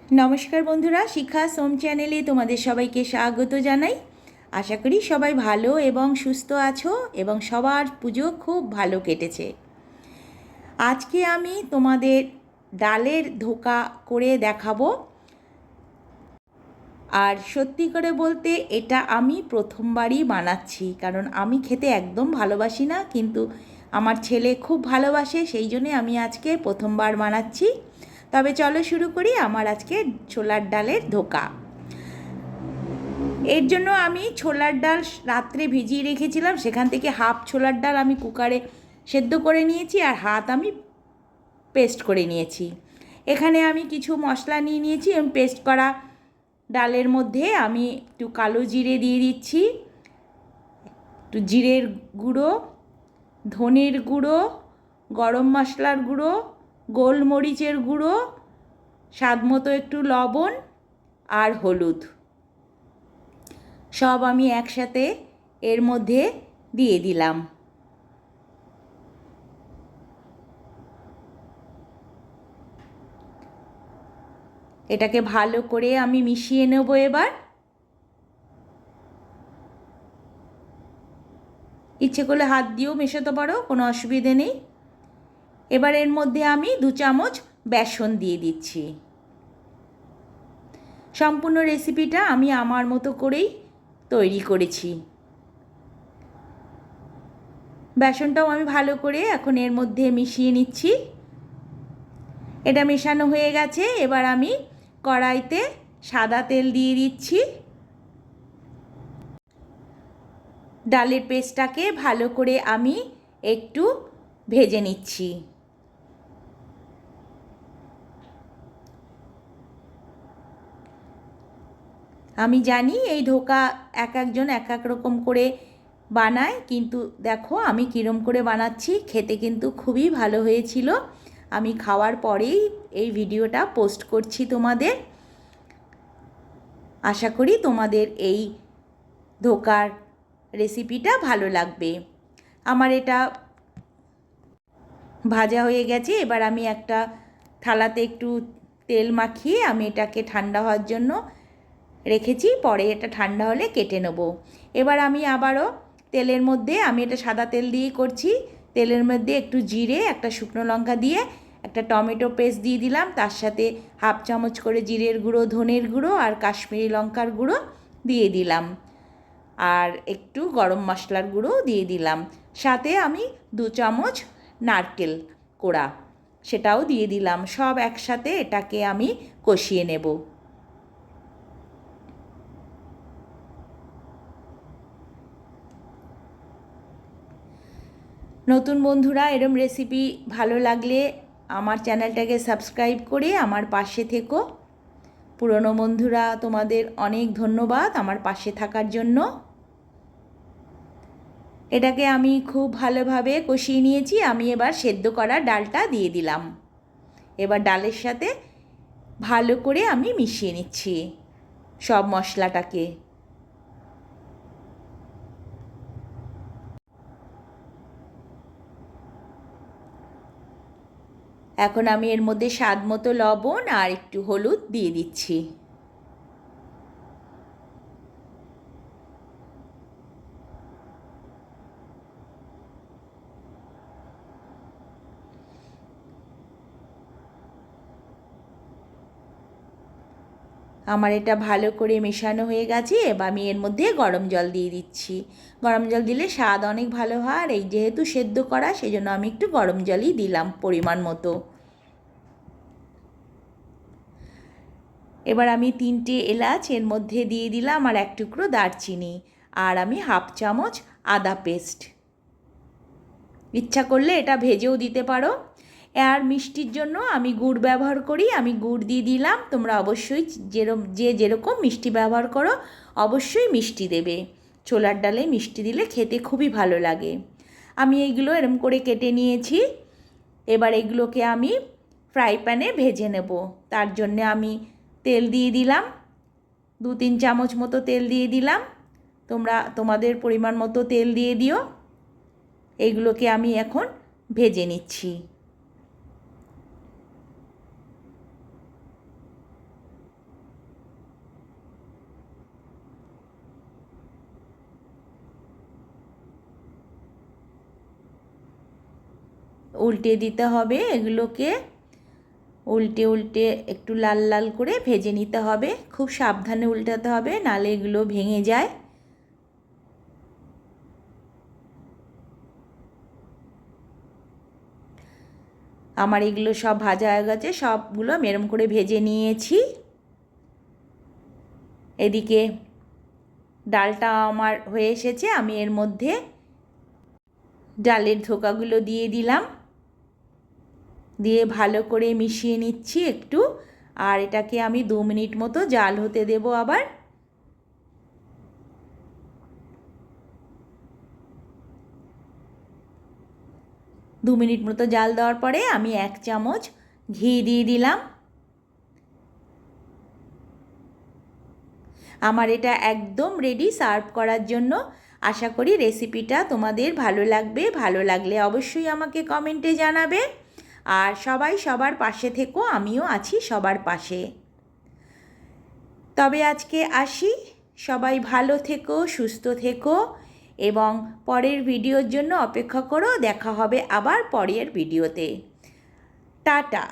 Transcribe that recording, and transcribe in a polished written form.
नमस्कार बंधुरा शिखा सोम चैनेले तुम्हादेर सबाइके स्वागत जानाई। आशा करी सबाई भालो एवं सुस्थ आछो एवं सबार पुजो खूब भालो केटेछे। आजके आमी तोमादेर डालेर धोका करे देखाबो। আর সত্যি করে বলতে এটা আমি প্রথমবারই বানাচ্ছি, কারণ আমি খেতে একদম ভালোবাসি না, কিন্তু আমার ছেলে খুব ভালোবাসে, সেই জন্যে আমি আজকে প্রথমবার বানাচ্ছি। তবে চলো শুরু করি আমার আজকে ছোলার ডালের ধোকা। এর জন্য আমি ছোলার ডাল রাত্রে ভিজিয়ে রেখেছিলাম, সেখান থেকে হাফ ছোলার ডাল আমি কুকারে সেদ্ধ করে নিয়েছি আর হাত আমি পেস্ট করে নিয়েছি। এখানে আমি কিছু মশলা নিয়ে নিয়েছি এবং পেস্ট করা ডালের মধ্যে আমি একটু কালো জিরে দিয়ে দিচ্ছি, একটু জিরের গুঁড়ো, ধনের গুঁড়ো, গরম মশলার গুঁড়ো, গোলমরিচের গুঁড়ো, স্বাদ মতো একটু লবণ আর হলুদ, সব আমি একসাথে এর মধ্যে দিয়ে দিলাম। এটাকে ভালো করে আমি মিশিয়ে নেব। এবার ইচ্ছে করলে হাত দিয়েও মেশাতে পারো, কোনো অসুবিধে নেই। এবার এর মধ্যে আমি 2 চামচ বেসন দিয়ে দিচ্ছি। সম্পূর্ণ রেসিপিটা আমি আমার মতো করেই তৈরি করেছি। বেসনটাও আমি ভালো করে এখন এর মধ্যে মিশিয়ে নিচ্ছি। এটা মেশানো হয়ে গেছে। এবার আমি কড়াইতে সাদা তেল দিয়ে দিচ্ছি। ডালের পেস্টটাকে ভালো করে আমি একটু ভেজে নিচ্ছি। আমি জানি এই ধোকা এক একজন এক এক রকম করে বানায়, কিন্তু দেখো আমি কীরম করে বানাচ্ছি, খেতে কিন্তু খুবই ভালো হয়েছিল। আমি খাওয়ার পরেই এই ভিডিওটা পোস্ট করছি তোমাদের। আশা করি তোমাদের এই ধোকার রেসিপিটা ভালো লাগবে। আমার এটা ভাজা হয়ে গেছে। এবার আমি একটা থালাতে একটু তেল মাখিয়ে আমি এটাকে ঠান্ডা হওয়ার জন্য রেখেছি, পরে এটা ঠান্ডা হলে কেটে নেব। এবার আমি আবারও তেলের মধ্যে, আমি এটা সাদা তেল দিয়েই করছি, তেলের মধ্যে একটু জিরে, একটা শুকনো লঙ্কা দিয়ে একটা টমেটো পেস্ট দিয়ে দিলাম, তার সাথে হাফ চামচ করে জিরের গুঁড়ো, ধনের গুঁড়ো আর কাশ্মীরি লঙ্কার গুঁড়ো দিয়ে দিলাম, আর একটু গরম মশলার গুঁড়ো দিয়ে দিলাম। সাথে আমি 2 চামচ নারকেল কোড়া সেটাও দিয়ে দিলাম। সব একসাথে এটাকে আমি কষিয়ে নেব। নতুন বন্ধুরা এরম রেসিপি ভালো লাগলে আমার চ্যানেলটাকে সাবস্ক্রাইব করে আমার পাশে থেকো। পুরনো বন্ধুরা তোমাদের অনেক ধন্যবাদ আমার পাশে থাকার জন্য। এটাকে আমি খুব ভালোভাবে কষিয়ে নিয়েছি। আমি এবার সেদ্ধ করা ডালটা দিয়ে দিলাম। এবার ডালের সাথে ভালো করে আমি মিশিয়ে নিচ্ছি সব মশলাটাকে। এখন আমি এর মধ্যে স্বাদ মতো লবণ আর একটু হলুদ দিয়ে দিচ্ছি। আমার এটা ভালো করে মেশানো হয়ে গেছে। এবার আমি এর মধ্যে গরম জল দিয়ে দিচ্ছি। গরম জল দিলে স্বাদ অনেক ভালো হয়, আর এই যেহেতু সেদ্ধ করা সেজন্য আমি একটু গরম জলই দিলাম পরিমাণ মতো। এবার আমি 3টে এলাচ এর মধ্যে দিয়ে দিলাম আর 1 টুকরো দারচিনি, আর আমি হাফ চামচ আদা পেস্ট। ইচ্ছা করলে এটা ভেজেও দিতে পারো। আর মিষ্টির জন্য আমি গুড় ব্যবহার করি, আমি গুড় দিয়ে দিলাম। তোমরা অবশ্যই যেরকম মিষ্টি ব্যবহার করো অবশ্যই মিষ্টি দেবে। ছোলার ডালে মিষ্টি দিলে খেতে খুবই ভালো লাগে। আমি এইগুলো এরম করে কেটে নিয়েছি। এবার এগুলোকে আমি ফ্রাই প্যানে ভেজে নেব। তার জন্যে আমি তেল দিয়ে দিলাম, 2-3 চামচ মতো তেল দিয়ে দিলাম। তোমরা তোমাদের পরিমাণ মতো তেল দিয়ে দিও। এইগুলোকে আমি এখন ভেজে নিচ্ছি। উল্টে দিতে হবে এগুলোকে, উল্টে উল্টে একটু লাল লাল করে ভেজে নিতে হবে। খুব সাবধানে উল্টাতে হবে, নালে এগুলো ভেঙে যায়। আমার এগুলো সব ভাজা হয়ে গেছে, সবগুলো এরম করে ভেজে নিয়েছি। এদিকে ডালটা আমার হয়ে এসেছে, আমি এর মধ্যে ডালের ধোকাগুলো দিয়ে দিলাম, দিয়ে ভালো করে মিশিয়ে নিচ্ছি একটু। আর এটাকে আমি 2 মিনিট মতো জাল হতে দেব। আবার 2 মিনিট মতো জাল দেওয়ার পরে আমি 1 চামচ ঘি দিয়ে দিলাম। আমার এটা একদম রেডি সার্ভ করার জন্য। আশা করি রেসিপিটা তোমাদের ভালো লাগবে। ভালো লাগলে অবশ্যই আমাকে কমেন্টে জানাবে। আর সবাই সবার পাশে থেকো, আমিও আছি সবার পাশে। তবে আজকে আসি, সবাই ভালো থেকো, সুস্থ থেকো এবং পরের ভিডিওর জন্য অপেক্ষা করো। দেখা হবে আবার পরের ভিডিওতে। টাটা।